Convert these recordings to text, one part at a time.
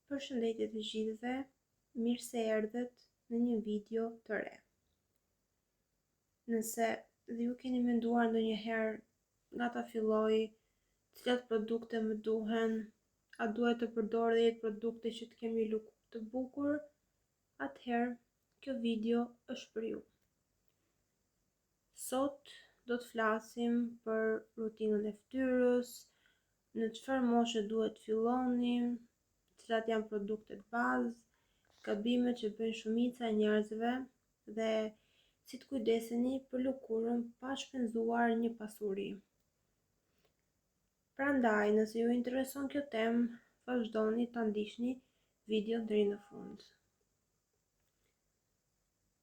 Përshëndetje të gjithëve, mirë se erdhët në një video të re. Nëse dhe ju keni menduar ndonjëherë nga ta filloj, cilat produkte më duhen, a duhet të përdor 10 produkte që të kemi luk të bukur, atëherë kjo video është për ju. Sot do të flasim për rutinën e fytyrës, në çfarë moshe duhet të filloni, cilat janë produktet bazë, gabimet që bëjnë shumica e njerëzve dhe si të kujdeseni për lëkurën pa shpenzuar një pasuri. Prandaj, nëse ju intereson kjo temë, vazhdoni ta ndiqni videon deri në fund.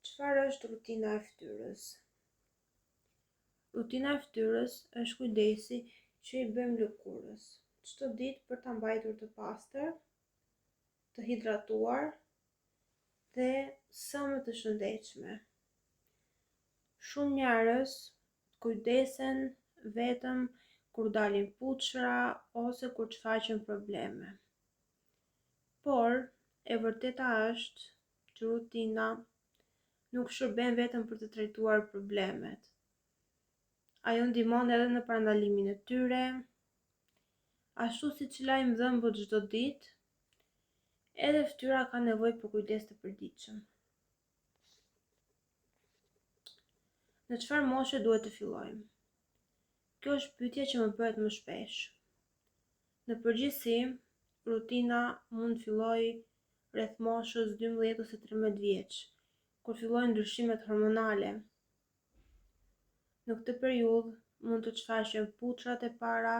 Çfarë është rutina e fytyrës? Rutina e fytyrës është kujdesi që i bëjmë lëkurës çdo ditë për ta mbajtur të pastër, të hidratuar dhe sa më të shëndetshme. Shumë njerëz kujdesen vetëm kur dalin puçra ose kur shfaqen probleme. Por e vërteta është që rutina nuk shërben vetëm për të trajtuar problemet. Ajo ndihmon edhe në parandalimin e tyre, ashtu siç lajm dhëmbët çdo ditë, edhe fytyra ka nevojë për kujdes të përditshëm. Në çfarë moshe duhet të fillojmë? Kjo është pyetja që më bëhet më shpesh. Në përgjithësi, rutina mund të fillojë rreth moshës 12 ose 13 vjeç, kur fillojnë ndryshimet hormonale. Në këtë periudhë mund të shfaqen puçrat e para,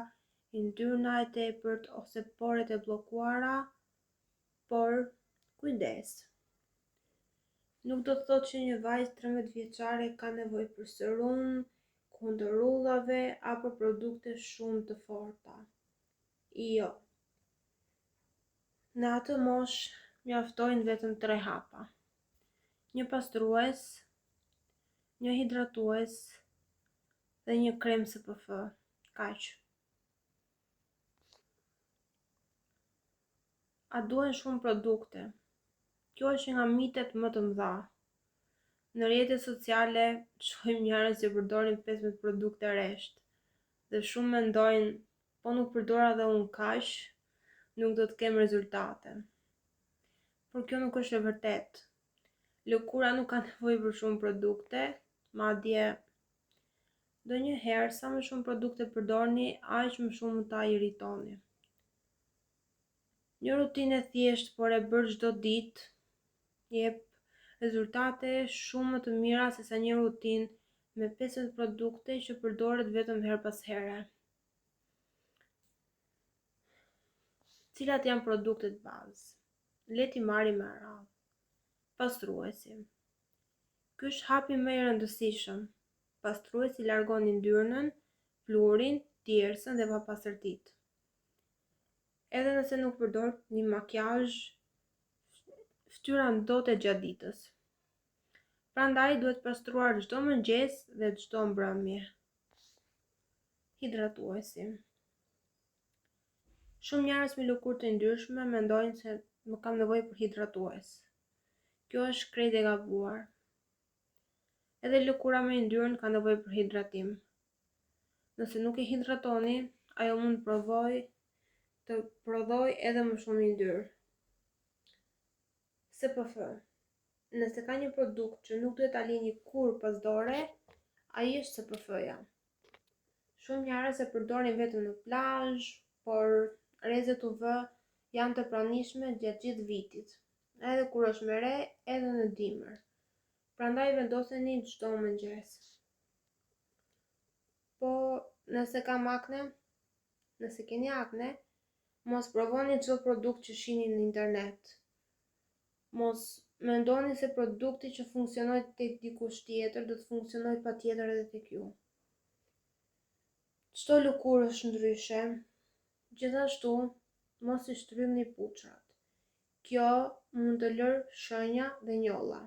yndyrna e tepërt ose poret e bllokuara, por kujdes. Nuk do të thotë që një vajzë 13 vjeçare ka nevojë për serum kundër rrudhave apo produkte shumë të forta. Jo. Në atë moshë mjaftojnë vetëm 3 hapa. Një pastrues, një hidratues dhe një krem SPF. Kaq. A duhen shumë produkte? Kjo është nga mitet më të mëdha. Në rrjetet sociale shohim njerëz që përdorin 15 produkte rresht dhe shumë mendojnë, po nuk përdor edhe unë kaq, nuk do të kem rezultate. Por kjo nuk është e vërtetë. Lëkura nuk ka nevojë për shumë produkte, madje ndonjëherë sa më shumë produkte përdorni, aq më shumë mund ta irritoni. Një rutinë e thjeshtë por e bërë çdo ditë jep rezultate shumë më të mira se sa një rutinë me 50 produkte që përdoret vetëm her pas here. Cilat janë produktet bazë? Le t'i marrim me radhë. Pastruesi. Ky është hapi më i rëndësishëm. Pastruesi largon yndyrnën, fluorin, tjerësën dhe papastërtitë. Edhe nëse nuk përdor një makijazh, fytyra ndotet gjatë ditës. Prandaj duhet pastruar çdo mëngjes dhe çdo mbrëmje. Hidratuesi. Shumë njerëz me lëkurë të ndryshme mendojnë se nuk kam nevojë për hidratues. Kjo është krejt e gabuar. Edhe lëkura me yndyrnë ka nevojë për hidratim. Nëse nuk e hidratoni, ajo mund të prodhoj edhe më shumë yndyrë. SPF. Nëse ka një produkt që nuk duhet ta lini kurrë pas dore, ai është SPF-ja. Shumë njerëz e përdorin vetëm në plazh, por rrezet UV janë të pranishme gjatë gjithë vitit, edhe kur është me re, edhe në dimër. Prandaj vendoseni çdo mëngjes. Po nëse keni akne, mos provoni çdo produkt që shihni në internet. Mos mendoni se produkti që funksionoi tek dikush tjetër do të funksionojë patjetër edhe tek ju. Çdo lëkurë është ndryshe. Gjithashtu, mos i shtrydhni puçrat. Kjo mund të lërë shenja dhe njolla.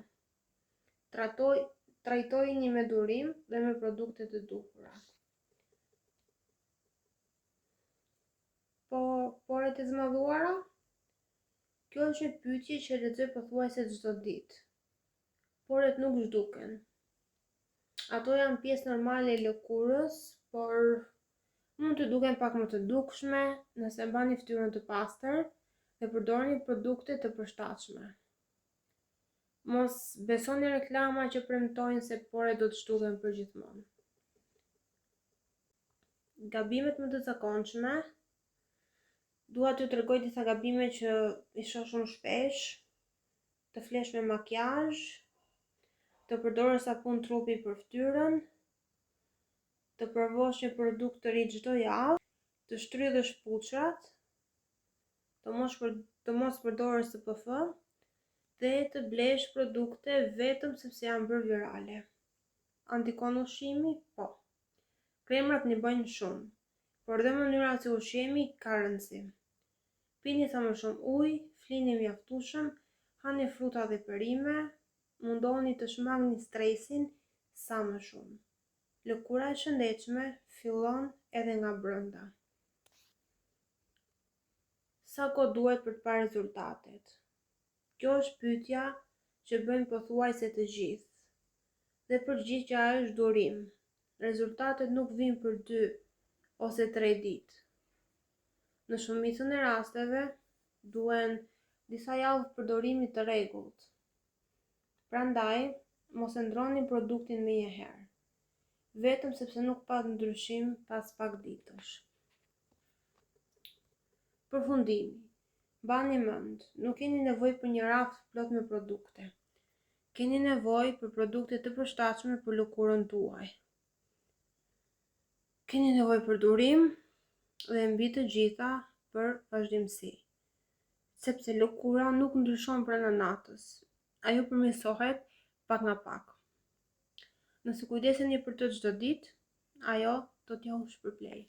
Trajtojini me durim dhe me produkte të duhura. Po poret e zmadhuara? Kjo është një pyetje që e lexoj pothuajse çdo ditë. Poret nuk zhduken. Ato janë pjesë normale e lëkurës, por mund të duken pak më të dukshme nëse mbani fytyrën të pastër dhe përdorni produkte të përshtatshme. Mos besoni reklama që premtojnë se poret do të zhduken përgjithmonë. Gabimet më të zakonshme. Dua t'ju tregoj disa gabime që i shoh shumë shpesh: të flesh me makjazh, të përdorësh sapun trupi për fytyrën, të provosh një produkt të ri çdo javë, të shtrydhësh puçrat, të mos përdorësh SPF dhe të blesh produkte vetëm sepse janë bërë virale. Andikon ushqimi? Po. Kremrat ndihmojnë shumë, por dhe mënyra si ushqemi ka rëndësi. Pini sa më shumë ujë, flini mjaftueshëm, hani fruta dhe perime, mundohuni të shmangni stresin sa më shumë. Lëkura e shëndetshme fillon edhe nga brenda. Sa kohë duhet për të parë rezultatet? Kjo është pyetja që bëjnë pothuajse të gjithë. Dhe përgjigjja është durim. Rezultatet nuk vijnë për 2 ose 3 ditë. Në shumicën e rasteve duhen disa javë përdorimi të rregullt. Prandaj, mos e ndroni produktin menjëherë, vetëm sepse nuk pat ndryshim pas pak ditësh. Përfundimi. Mbani mend, nuk keni nevojë për një raft plot me produkte. Keni nevojë për produkte të përshtatshme për lëkurën tuaj. Keni nevojë për durim dhe mbi të gjitha për vazhdimsi. Sepse lëkura nuk ndryshon brenda natës. Ajo përmirësohet pak nga pak. Nëse kujdeseni për të çdo ditë, ajo do t'ju shpërblej.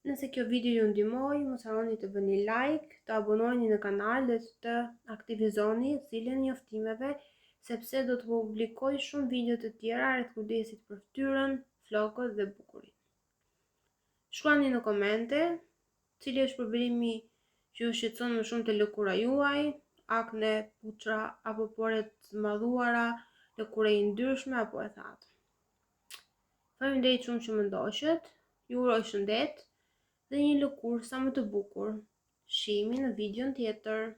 Nëse kjo video ju ndihmoi, mos harroni të bëni like, të abonoheni në kanal dhe të aktivizoni zilën e njoftimeve, sepse do të publikoj shumë video të tjera rreth kujdesit për fytyrën, flokët dhe bukurinë. Shkruani në komente cili është problemi që ju shqetëson më shumë te lëkura juaj, akne, puçra apo poret të madhuara, lëkurë e ndryshme apo e thatë. Faleminderit shumë që më ndoqët. Ju uroj shëndet dhe një lëkurë sa më të bukur. Shihemi në videon tjetër.